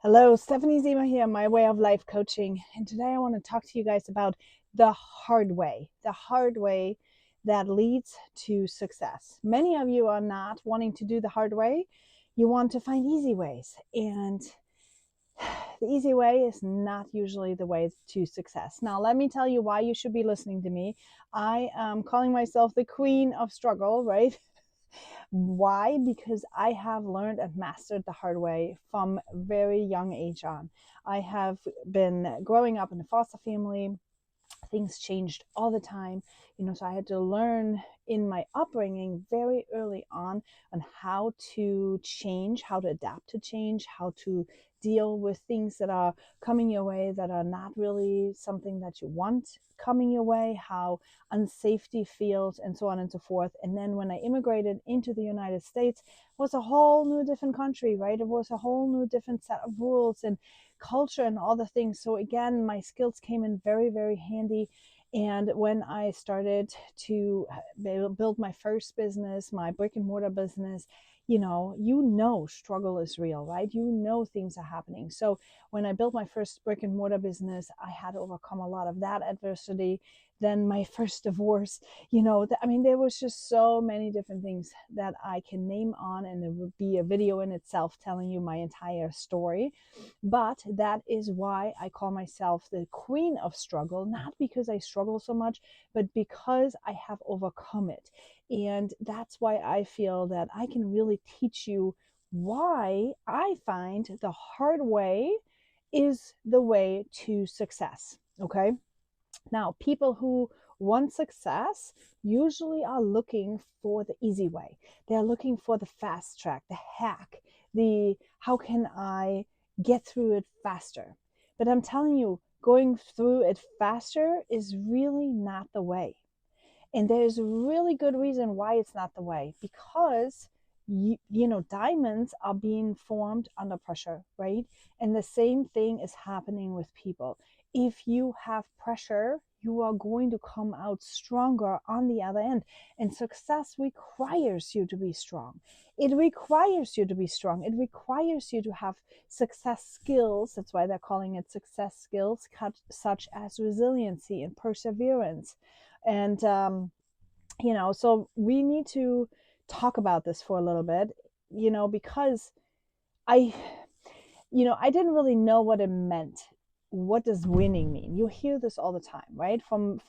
Hello, Stephanie Zima here, My Way of Life Coaching. And today I want to talk to you guys about the hard way that leads to success. Many of you are not wanting to do the hard way. You want to find easy ways. And the easy way is not usually the way to success. Now, let me tell you why you should be listening to me. I am calling myself the queen of struggle, right? Why? Because I have learned and mastered the hard way from very young age on. I have been growing up in a foster family. Things changed all the time, so I had to learn in my upbringing very early on how to change, how to adapt to change, how to deal with things that are coming your way that are not really something that you want coming your way, how unsafety feels, and so on and so forth. And then when I immigrated into the United States, it was a whole new different country, right? It was a whole new different set of rules and culture and all the things. So again, my skills came in very, very handy. And when I started to build my first business, my brick and mortar business, struggle is real, right? Things are happening. So when I built my first brick and mortar business, I had to overcome a lot of that adversity. Then my first divorce, there was just so many different things that I can name on, and it would be a video in itself telling you my entire story. But that is why I call myself the queen of struggle, not because I struggle so much, but because I have overcome it. And that's why I feel that I can really teach you why I find the hard way is the way to success. Okay. Now, people who want success usually are looking for the easy way. They're looking for the fast track, the hack, the how can I get through it faster. But I'm telling you, going through it faster is really not the way. And there's a really good reason why it's not the way, because diamonds are being formed under pressure, right? And the same thing is happening with people. If you have pressure, you are going to come out stronger on the other end. And success requires you to be strong. It requires you to be strong. It requires you to have success skills. That's why they're calling it success skills, such as resiliency and perseverance. And so we need to talk about this for a little bit, because I I didn't really know what it meant. What does winning mean? You hear this all the time, right? From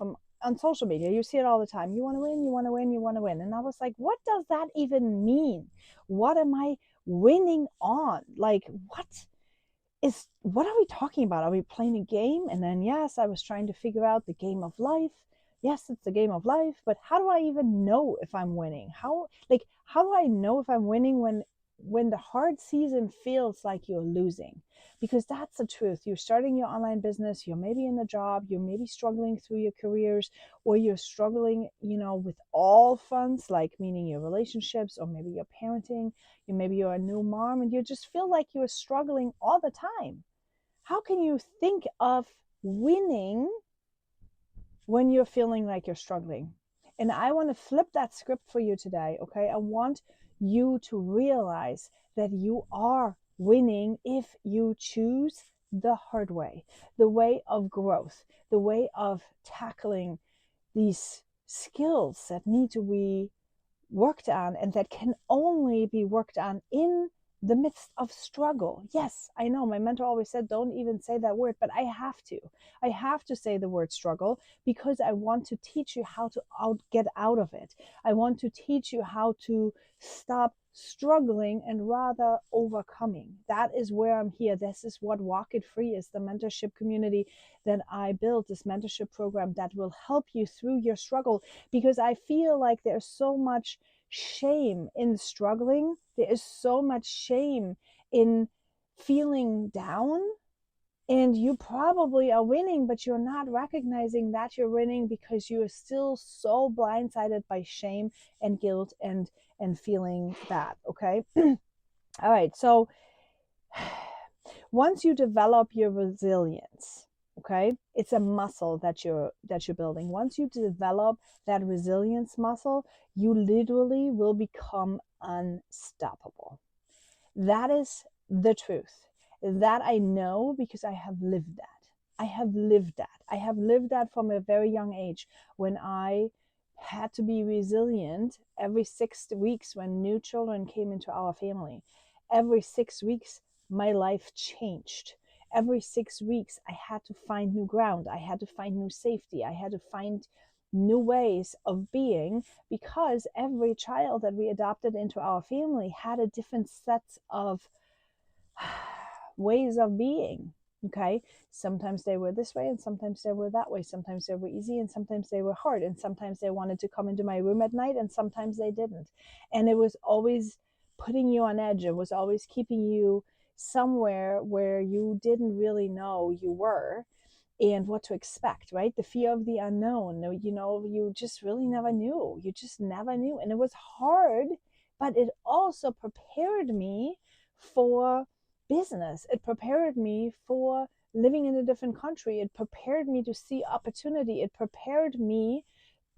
on social media, you see it all the time. You want to win, you want to win, you want to win. And I was like, what does that even mean? What am I winning on? Like, what are we talking about? Are we playing a game? And then, yes, I was trying to figure out the game of life. Yes, it's the game of life, but how do I even know if I'm winning? How do I know if I'm winning when the hard season feels like you're losing? Because that's the truth. You're starting your online business, you're maybe in a job, you're maybe struggling through your careers, or you're struggling, with all fronts, like meaning your relationships, or maybe your parenting, maybe you're a new mom and you just feel like you're struggling all the time. How can you think of winning when you're feeling like you're struggling? And I want to flip that script for you today, okay? I want you to realize that you are winning if you choose the hard way, the way of growth, the way of tackling these skills that need to be worked on and that can only be worked on in the midst of struggle. Yes, I know my mentor always said, don't even say that word, but I have to. I have to say the word struggle because I want to teach you how to get out of it. I want to teach you how to stop struggling and rather overcoming. That is where I'm here. This is what Walk It Free is, the mentorship community that I built, this mentorship program that will help you through your struggle, because I feel like there's so much shame in struggling. There is so much shame in feeling down. And you probably are winning, but you're not recognizing that you're winning because you are still so blindsided by shame and guilt and feeling bad. Okay. All right. So once you develop your resilience, okay, it's a muscle that you're building. Once you develop that resilience muscle, you literally will become unstoppable. That is the truth. That I know because I have lived that. I have lived that. I have lived that from a very young age when I had to be resilient every 6 weeks when new children came into our family. Every 6 weeks, my life changed. Every 6 weeks, I had to find new ground. I had to find new safety. I had to find new ways of being because every child that we adopted into our family had a different set of ways of being. Okay, sometimes they were this way and sometimes they were that way. Sometimes they were easy and sometimes they were hard, and sometimes they wanted to come into my room at night and sometimes they didn't. And it was always putting you on edge. It was always keeping you somewhere where you didn't really know you were and what to expect, right? The fear of the unknown. You just really never knew. You just never knew. And it was hard, but it also prepared me for business. It prepared me for living in a different country. It prepared me to see opportunity. It prepared me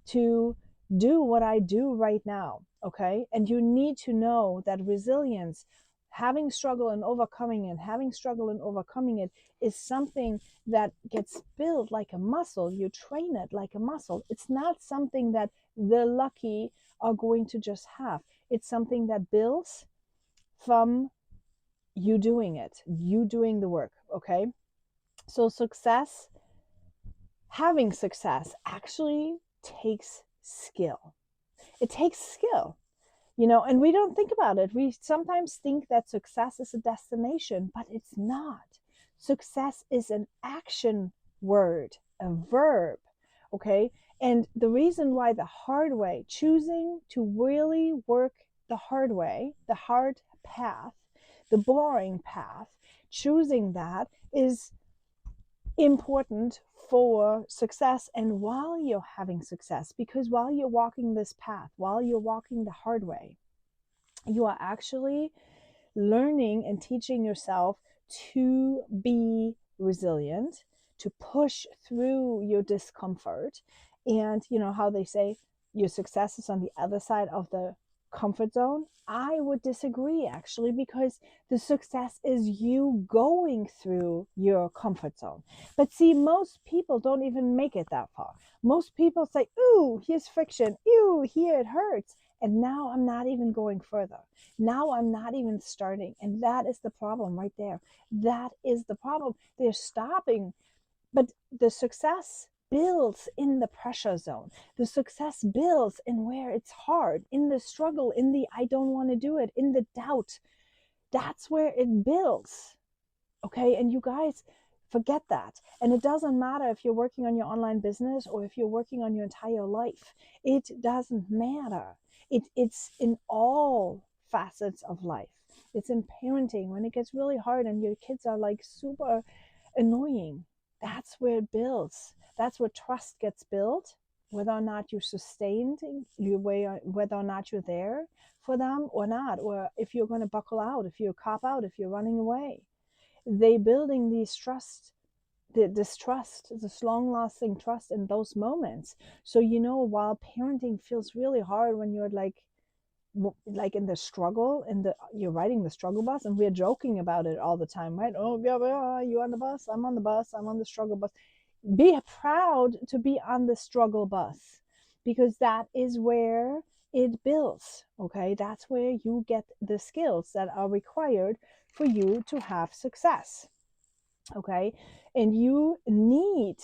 to do what I do right now. Okay. And you need to know that resilience, having struggle and overcoming it, having struggle and overcoming it is something that gets built like a muscle. You train it like a muscle. It's not something that the lucky are going to just have. It's something that builds from you doing it, you doing the work. Okay. So having success actually takes skill. It takes skill, and we don't think about it. We sometimes think that success is a destination, but it's not. Success is an action word, a verb. Okay. And the reason why the hard way, choosing to really work the hard way, the hard path, the boring path, choosing that is important for success. And while you're having success, because while you're walking this path, while you're walking the hard way, you are actually learning and teaching yourself to be resilient, to push through your discomfort. And you know how they say your success is on the other side of the comfort zone? I would disagree actually, because the success is you going through your comfort zone. But see, most people don't even make it that far. Most people say, ooh, here's friction. Ooh, here it hurts. And now I'm not even going further. Now I'm not even starting. And that is the problem right there. That is the problem. They're stopping. But the success builds in the pressure zone. The success builds in where it's hard, in the struggle, in the I don't want to do it, in the doubt. That's where it builds. Okay. And you guys forget that. And it doesn't matter if you're working on your online business or if you're working on your entire life. It doesn't matter. It's in all facets of life. It's in parenting when it gets really hard and your kids are like super annoying. That's where it builds. That's where trust gets built, whether or not you're sustained, whether or not you're there for them or not, or if you're going to buckle out, if you cop out, if you're running away. They building this trust, this long-lasting trust in those moments. So while parenting feels really hard when you're like in the struggle, you're riding the struggle bus, and we're joking about it all the time, right? Oh yeah, you on the bus, I'm on the bus, I'm on the struggle bus. Be proud to be on the struggle bus, because that is where it builds. Okay, that's where you get the skills that are required for you to have success. Okay, and you need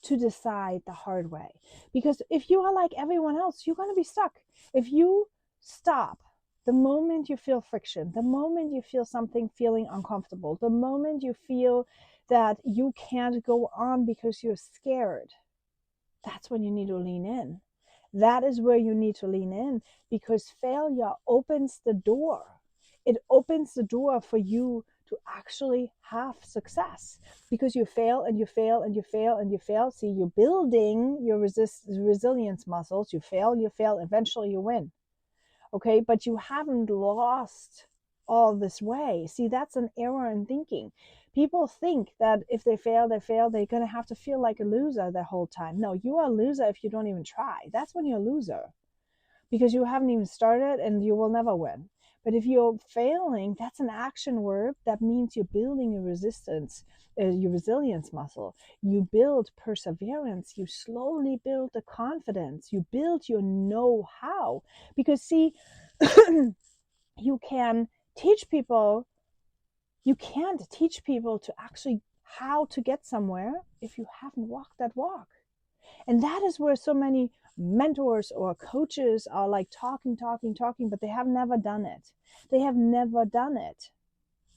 to decide the hard way, because if you are like everyone else, you're going to be stuck. If you stop the moment you feel friction, the moment you feel something feeling uncomfortable, the moment you feel that you can't go on because you're scared, that's when you need to lean in. That is where you need to lean in, because failure opens the door. It opens the door for you to actually have success, because you fail and you fail and you fail and you fail. See, you're building your resilience muscles. You fail, eventually you win. Okay, but you haven't lost all this way. See, that's an error in thinking. People think that if they fail, they're going to have to feel like a loser the whole time. No, you are a loser if you don't even try. That's when you're a loser, because you haven't even started and you will never win. But if you're failing, that's an action verb. That means you're building your your resilience muscle. You build perseverance. You slowly build the confidence. You build your know-how. Because see, you can teach people, you can't teach people to actually how to get somewhere if you haven't walked that walk. And that is where so many mentors or coaches are like talking, but they have never done it. They have never done it.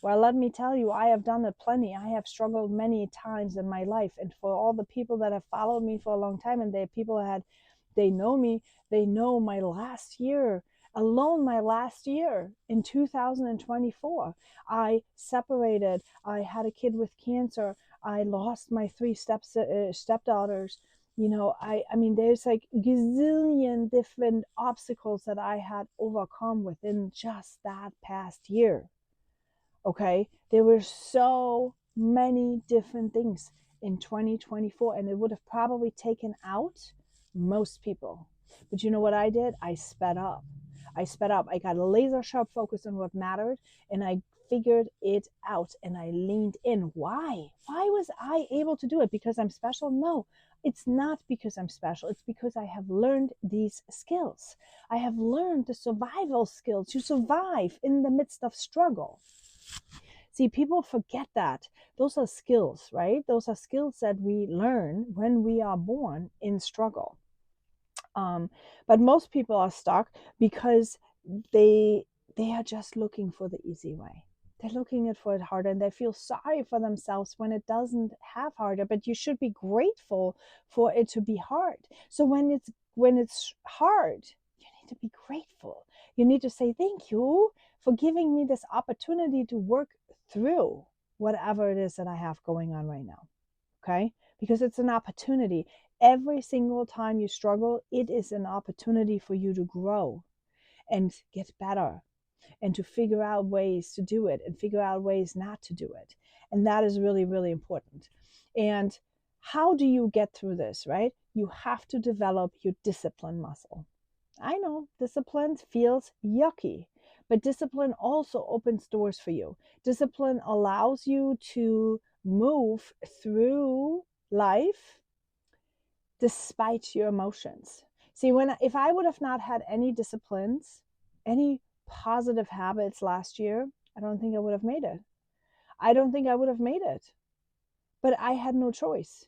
Well, let me tell you, I have done it plenty. I have struggled many times in my life. And for all the people that have followed me for a long time, and they know me, they know my last year, alone my last year in 2024, I separated. I had a kid with cancer. I lost my three stepdaughters. I mean, there's like gazillion different obstacles that I had overcome within just that past year. Okay, there were so many different things in 2024, and it would have probably taken out most people. But you know what I did? I sped up. I got a laser sharp focus on what mattered, and I figured it out, and I leaned in. Why was I able to do it? Because I'm special? No, it's not because I'm special. It's because I have learned these skills. I have learned the survival skills to survive in the midst of struggle. See, people forget that. Those are skills, right? Those are skills that we learn when we are born in struggle. But most people are stuck because they are just looking for the easy way. They're looking for it harder, and they feel sorry for themselves when it doesn't have harder. But you should be grateful for it to be hard. So when it's hard, you need to be grateful. You need to say thank you for giving me this opportunity to work through whatever it is that I have going on right now. Okay? Because it's an opportunity. Every single time you struggle, it is an opportunity for you to grow and get better and to figure out ways to do it and figure out ways not to do it. And that is really, really important. And how do you get through this, right? You have to develop your discipline muscle. I know discipline feels yucky, but discipline also opens doors for you. Discipline allows you to move through life despite your emotions. See, if I would have not had any disciplines, any positive habits last year, I don't think I would have made it. I don't think I would have made it. But I had no choice.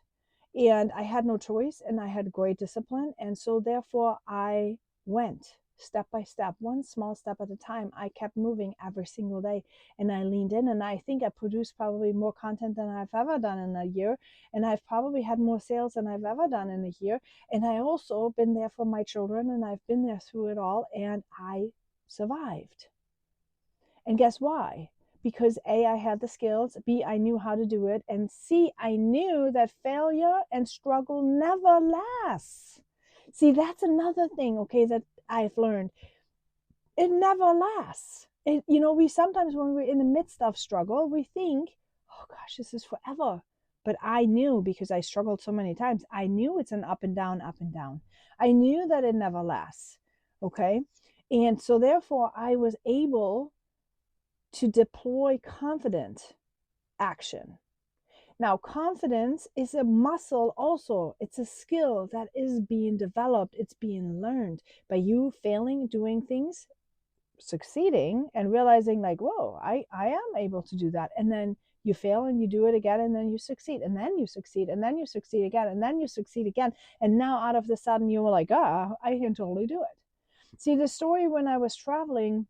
And I had no choice, and I had great discipline. And so therefore I went step by step, one small step at a time. I kept moving every single day, and I leaned in, and I think I produced probably more content than I've ever done in a year. And I've probably had more sales than I've ever done in a year. And I also been there for my children, and I've been there through it all, and I survived. And guess why? Because A, I had the skills, B, I knew how to do it, and C, I knew that failure and struggle never lasts. See, that's another thing, okay, that I've learned. It never lasts. We sometimes, when we're in the midst of struggle, we think, oh gosh, this is forever. But I knew, because I struggled so many times, I knew it's an up and down, up and down. I knew that it never lasts, okay? And so therefore, I was able to deploy confident action. Now, confidence is a muscle also. It's a skill that is being developed. It's being learned by you failing, doing things, succeeding, and realizing like, whoa, I am able to do that. And then you fail and you do it again, and then you succeed, and then you succeed, and then you succeed again, and then you succeed again. And now out of the sudden you were like, I can totally do it. See, the story when I was traveling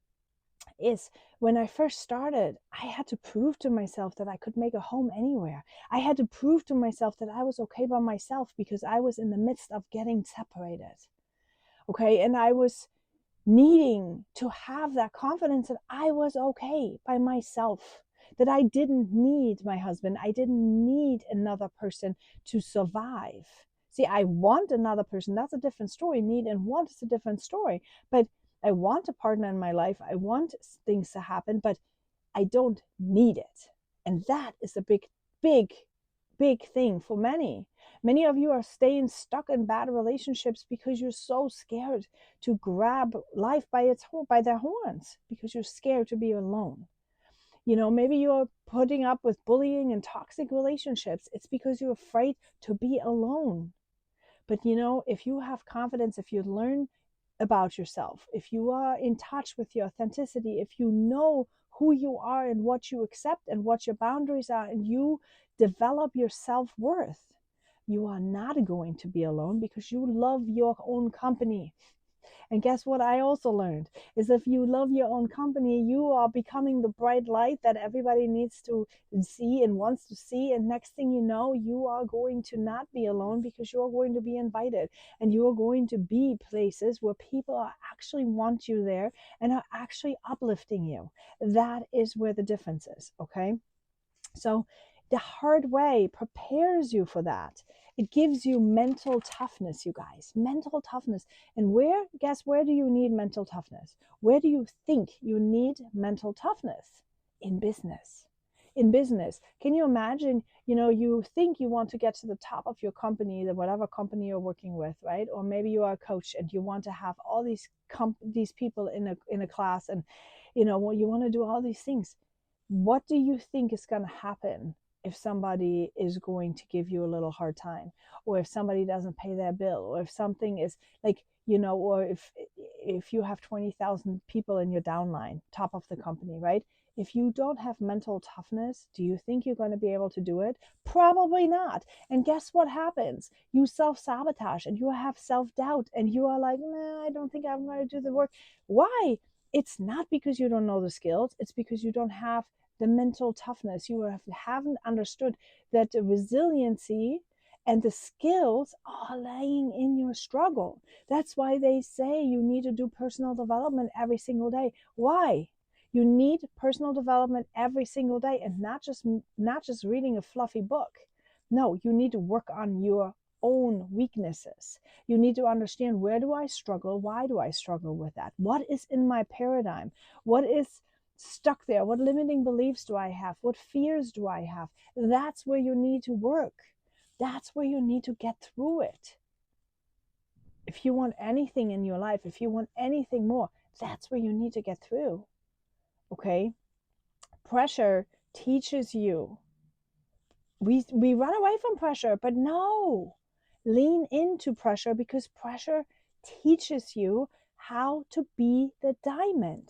is when I first started, I had to prove to myself that I could make a home anywhere. I had to prove to myself that I was okay by myself because I was in the midst of getting separated. Okay. And I was needing to have that confidence that I was okay by myself, that I didn't need my husband. I didn't need another person to survive. See, I want another person. That's a different story. Need and want is a different story. But I want a partner in my life. I want things to happen, but I don't need it. And that is a big, big, big thing for many. Many of you are staying stuck in bad relationships because you're so scared to grab life by their horns, because you're scared to be alone. Maybe you're putting up with bullying and toxic relationships. It's because you're afraid to be alone. But if you have confidence, if you learn about yourself, if you are in touch with your authenticity, if you know who you are and what you accept and what your boundaries are, and you develop your self-worth, you are not going to be alone, because you love your own company. And guess what I also learned is, if you love your own company, you are becoming the bright light that everybody needs to see and wants to see. And next thing you know, you are going to not be alone, because you're going to be invited, and you're going to be places where people are actually want you there and are actually uplifting you. That is where the difference is. Okay. So the hard way prepares you for that. It gives you mental toughness, you guys, mental toughness. And guess where do you need mental toughness? Where do you think you need mental toughness? In business. In business. Can you imagine, you think you want to get to the top of your company, whatever company you're working with, right? Or maybe you are a coach and you want to have all these people in a class, and you want to do all these things. What do you think is going to happen if somebody is going to give you a little hard time, or if somebody doesn't pay their bill, or if something is like, or if you have 20,000 people in your downline, top of the company, right? If you don't have mental toughness, do you think you're going to be able to do it? Probably not. And guess what happens? You self-sabotage, and you have self-doubt, and you are like, nah, I don't think I'm going to do the work. Why? It's not because you don't know the skills. It's because you don't have the mental toughness. You haven't understood that the resiliency and the skills are laying in your struggle. That's why they say you need to do personal development every single day. Why? You need personal development every single day, and not just reading a fluffy book. No, you need to work on your own weaknesses. You need to understand, where do I struggle? Why do I struggle with that? What is in my paradigm? What is stuck there? What limiting beliefs do I have? What fears do I have? That's where you need to work. That's where you need to get through it. If you want anything in your life, if you want anything more, that's where you need to get through. Okay? Pressure teaches you. We run away from pressure, but no. Lean into pressure, because pressure teaches you how to be the diamond.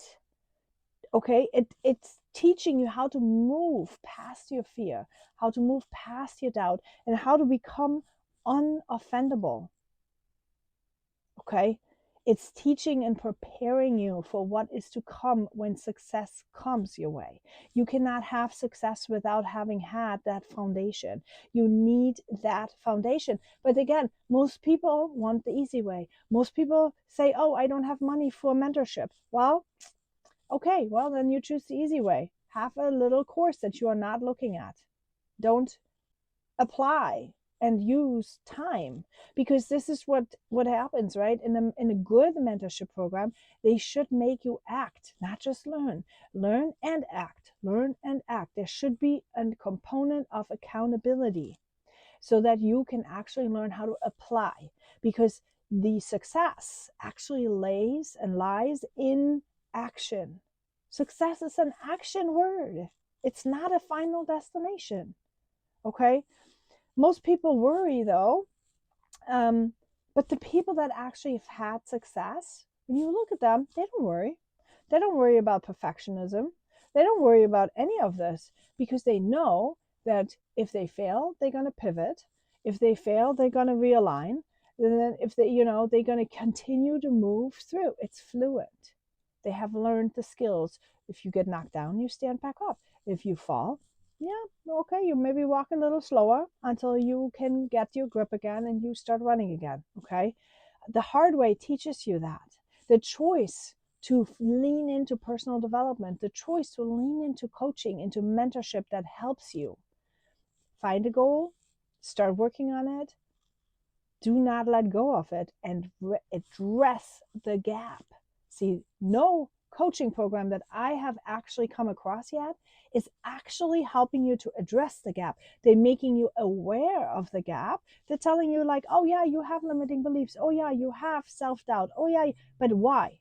Okay, it's teaching you how to move past your fear, how to move past your doubt, and how to become unoffendable. Okay, it's teaching and preparing you for what is to come when success comes your way. You cannot have success without having had that foundation. You need that foundation. But again, most people want the easy way. Most people say, oh, I don't have money for mentorship. Well, okay, well, then you choose the easy way. Have a little course that you are not looking at. Don't apply and use time, because this is what happens, right? In a good mentorship program, they should make you act, not just learn and act. There should be a component of accountability, so that you can actually learn how to apply, because the success actually lies in action. Success is an action word. It's not a final destination. Okay? Most people worry though, but the people that actually have had success, when you look at them, they don't worry. They don't worry about perfectionism. They don't worry about any of this, because they know that if they fail, they're going to pivot. If they fail, they're going to realign. And then if they're going to continue to move through. It's fluid. They have learned the skills. If you get knocked down, you stand back up. If you fall, yeah, okay, you maybe walk a little slower until you can get your grip again and you start running again. Okay. The hard way teaches you that. The choice to lean into personal development, the choice to lean into coaching, into mentorship that helps you find a goal, start working on it, do not let go of it, and address the gap. See, no coaching program that I have actually come across yet is actually helping you to address the gap. They're making you aware of the gap. They're telling you, like, oh yeah, you have limiting beliefs. Oh yeah, you have self-doubt. Oh yeah, but why?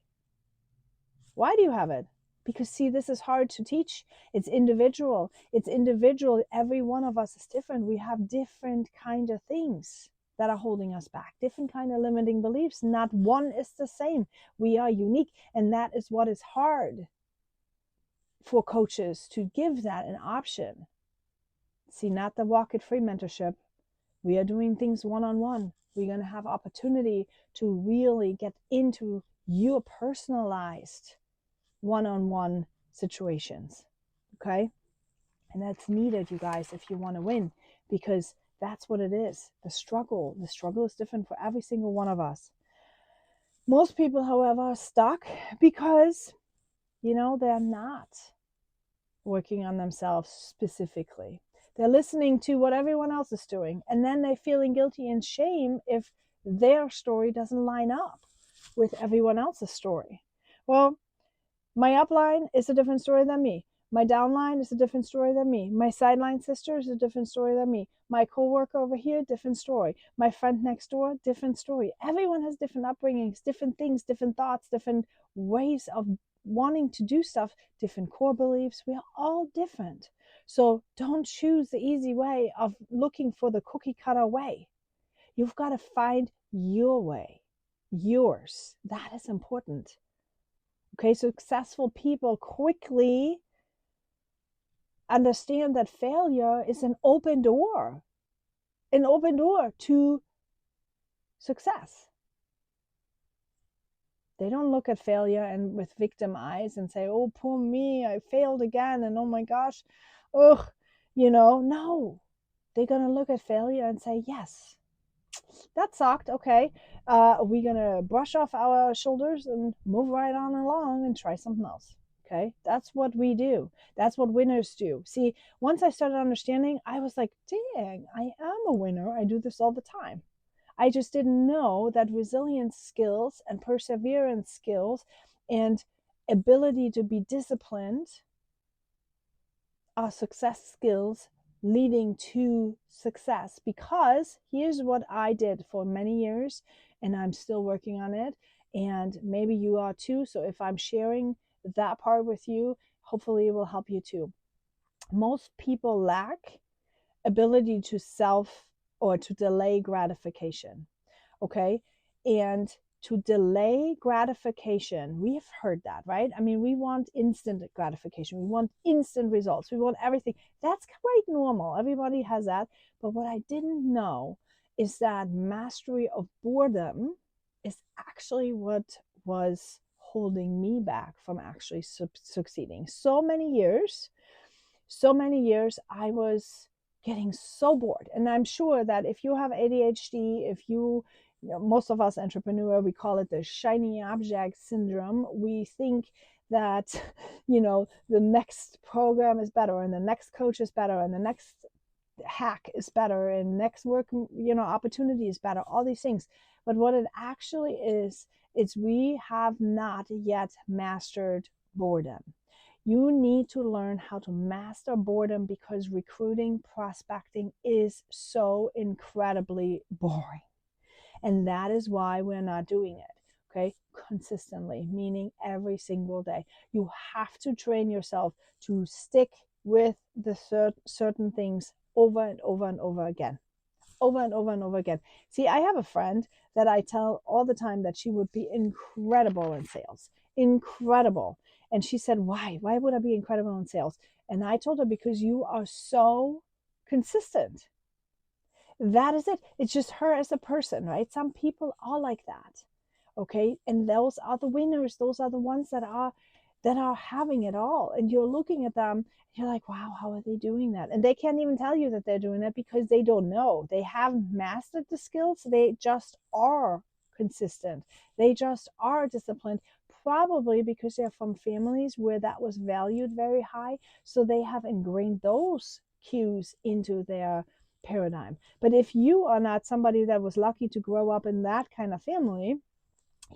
Why do you have it? Because, see, this is hard to teach. It's individual. It's individual. Every one of us is different. We have different kind of things that are holding us back, different kind of limiting beliefs. Not one is the same. We are unique. And that is what is hard for coaches, to give that an option. See, not the Walk It Free mentorship. We are doing things one-on-one. We're going to have opportunity to really get into your personalized one-on-one situations. Okay. And that's needed, you guys, if you want to win, because that's what it is. The struggle is different for every single one of us. Most people, however, are stuck because, they're not working on themselves specifically. They're listening to what everyone else is doing, and then they're feeling guilty and shame if their story doesn't line up with everyone else's story. Well, my upline is a different story than me. My downline is a different story than me. My sideline sister is a different story than me. My coworker over here, different story. My friend next door, different story. Everyone has different upbringings, different things, different thoughts, different ways of wanting to do stuff, different core beliefs. We are all different. So don't choose the easy way of looking for the cookie cutter way. You've got to find your way, yours. That is important. Okay, successful people quickly understand that failure is an open door to success. They don't look at failure and with victim eyes and say, oh, poor me, I failed again, and oh my gosh, ugh, no. They're going to look at failure and say, yes, that sucked. Okay, we're going to brush off our shoulders and move right on along and try something else. Okay, that's what we do. That's what winners do. See, once I started understanding, I was like, dang, I am a winner. I do this all the time. I just didn't know that resilience skills and perseverance skills and ability to be disciplined are success skills leading to success. Because here's what I did for many years, and I'm still working on it, and maybe you are too. So if I'm sharing that part with you, hopefully it will help you too. Most people lack ability to self or to delay gratification. Okay. And to delay gratification, we've heard that, right? I mean, we want instant gratification. We want instant results. We want everything. That's quite normal. Everybody has that. But what I didn't know is that mastery of boredom is actually what was holding me back from actually succeeding. So many years, I was getting so bored. And I'm sure that if you have ADHD, if most of us entrepreneur, we call it the shiny object syndrome. We think that, the next program is better, and the next coach is better, and the next hack is better, and next work, opportunity is better, all these things. But what it actually is we have not yet mastered boredom. You need to learn how to master boredom, because recruiting, prospecting is so incredibly boring. And that is why we're not doing it, okay, consistently, meaning every single day. You have to train yourself to stick with the certain things over and over and over again. Over and over and over again. See, I have a friend that I tell all the time that she would be incredible in sales. Incredible. And she said, why? Why would I be incredible in sales? And I told her, because you are so consistent. That is it. It's just her as a person, right? Some people are like that. Okay. And those are the winners. Those are the ones that are having it all. And you're looking at them, you're like, wow, how are they doing that? And they can't even tell you that they're doing it, because they don't know. They haven't mastered the skills. They just are consistent. They just are disciplined, probably because they're from families where that was valued very high. So they have ingrained those cues into their paradigm. But if you are not somebody that was lucky to grow up in that kind of family,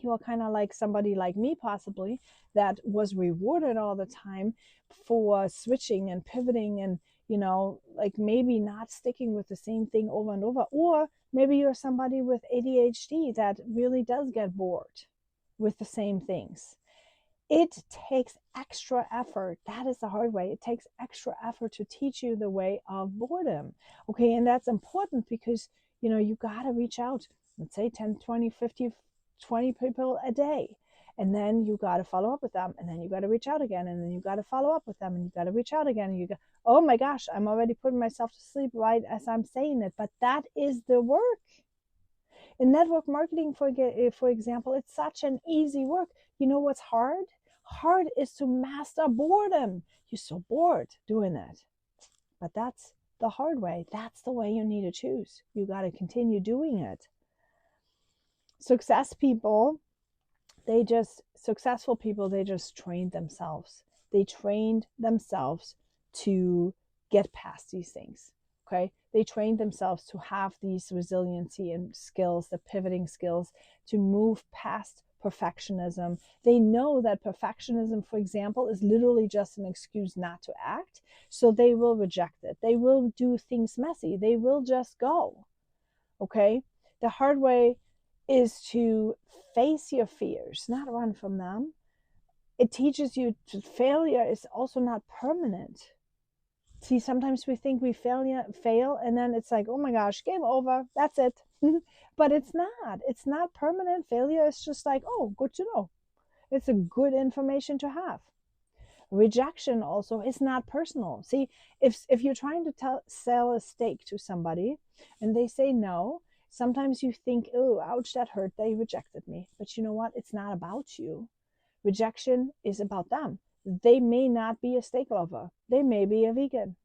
you are kind of like somebody like me, possibly, that was rewarded all the time for switching and pivoting and, like maybe not sticking with the same thing over and over. Or maybe you're somebody with ADHD that really does get bored with the same things. It takes extra effort. That is the hard way. It takes extra effort to teach you the way of boredom. Okay. And that's important because, you got to reach out, let's say 10, 20, 50, 20 people a day. And then you got to follow up with them. And then you got to reach out again. And then you got to follow up with them. And you got to reach out again. And you go, oh my gosh, I'm already putting myself to sleep right as I'm saying it. But that is the work. In network marketing, for example, it's such an easy work. You know what's hard? Hard is to master boredom. You're so bored doing it. But that's the hard way. That's the way you need to choose. You got to continue doing it. Successful people, they just trained themselves. They trained themselves to get past these things. Okay. They trained themselves to have these resiliency and skills, the pivoting skills, to move past perfectionism. They know that perfectionism, for example, is literally just an excuse not to act. So they will reject it. They will do things messy. They will just go. Okay. The hard way is to face your fears, not run from them. It teaches you that failure is also not permanent. See, sometimes we think we fail, and then it's like, oh my gosh, game over, that's it. But it's not. It's not permanent. Failure is just like, oh, good to know. It's a good information to have. Rejection also is not personal. See, if you're trying to sell a steak to somebody and they say no, sometimes you think, oh, ouch, that hurt. They rejected me. But you know what? It's not about you. Rejection is about them. They may not be a steak lover. They may be a vegan.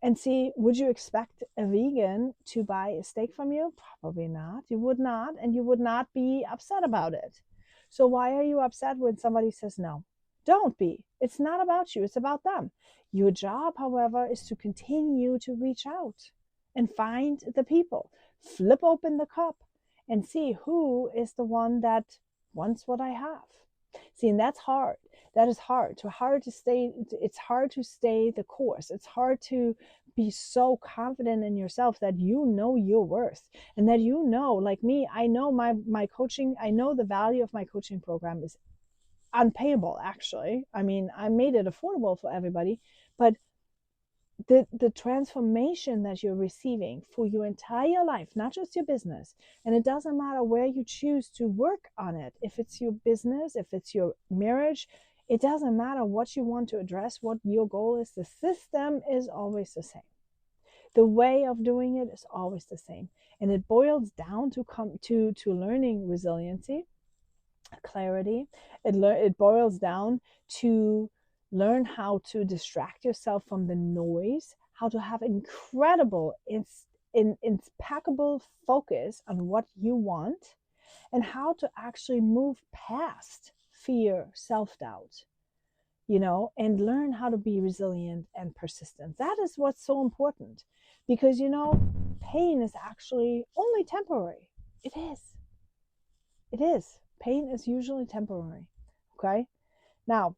And see, would you expect a vegan to buy a steak from you? Probably not. You would not, and you would not be upset about it. So why are you upset when somebody says no? Don't be. It's not about you. It's about them. Your job, however, is to continue to reach out and find the people. Flip open the cup and see who is the one that wants what I have. See, and that's hard. That is hard. It's hard to stay the course. It's hard to be so confident in yourself that you know your worth and that like me, I know my coaching, I know the value of my coaching program is unpayable, actually. I mean, I made it affordable for everybody, but the transformation that you're receiving for your entire life, not just your business, and it doesn't matter where you choose to work on it, if it's your business, if it's your marriage, it doesn't matter what you want to address, what your goal is, the system is always the same. The way of doing it is always the same. And it boils down to learning resiliency, clarity. It boils down to learn how to distract yourself from the noise, how to have incredible, impeccable focus on what you want, and how to actually move past fear, self-doubt, and learn how to be resilient and persistent. That is what's so important, because, pain is actually only temporary. It is. It is. Pain is usually temporary. Okay. Now,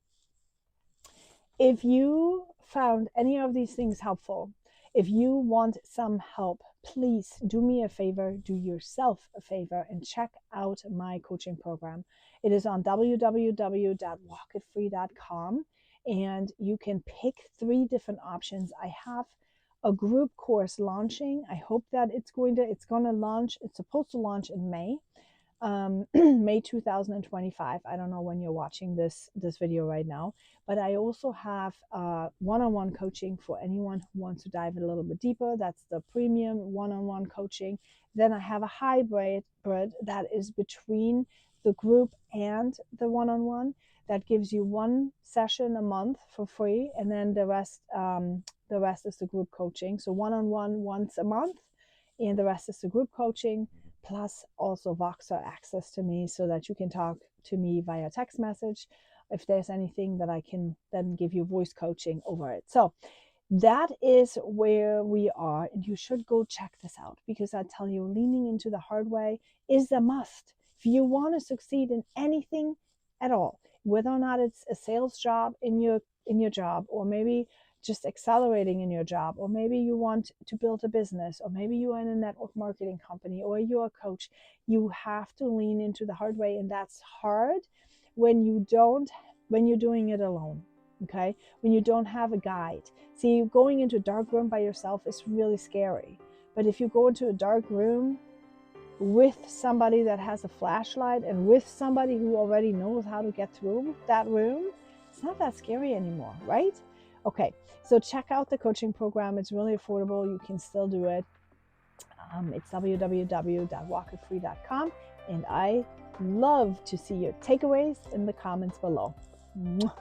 if you found any of these things helpful, if you want some help, please do me a favor, do yourself a favor, and check out my coaching program. It is on www.walkitfree.com, and you can pick 3 different options. I have a group course launching. I hope that it's supposed to launch in May. May 2025. I don't know when you're watching this video right now, but I also have one-on-one coaching for anyone who wants to dive a little bit deeper. That's the premium one-on-one coaching. Then I have a hybrid that is between the group and the one-on-one that gives you 1 session a month for free, and then the rest is the group coaching. So one-on-one once a month, and the rest is the group coaching, plus also Voxer access to me so that you can talk to me via text message if there's anything that I can then give you voice coaching over it. So that is where we are, and you should go check this out, because I tell you, leaning into the hard way is a must. If you want to succeed in anything at all, whether or not it's a sales job in your job, or maybe just accelerating in your job, or maybe you want to build a business, or maybe you are in a network marketing company, or you're a coach, you have to lean into the hard way. And that's hard when you're doing it alone. Okay, when you don't have a guide. See, going into a dark room by yourself is really scary. But if you go into a dark room with somebody that has a flashlight and with somebody who already knows how to get through that room, it's not that scary anymore, right? Okay, so check out the coaching program. It's really affordable. You can still do it. It's www.walkitfree.com. And I love to see your takeaways in the comments below. Mwah.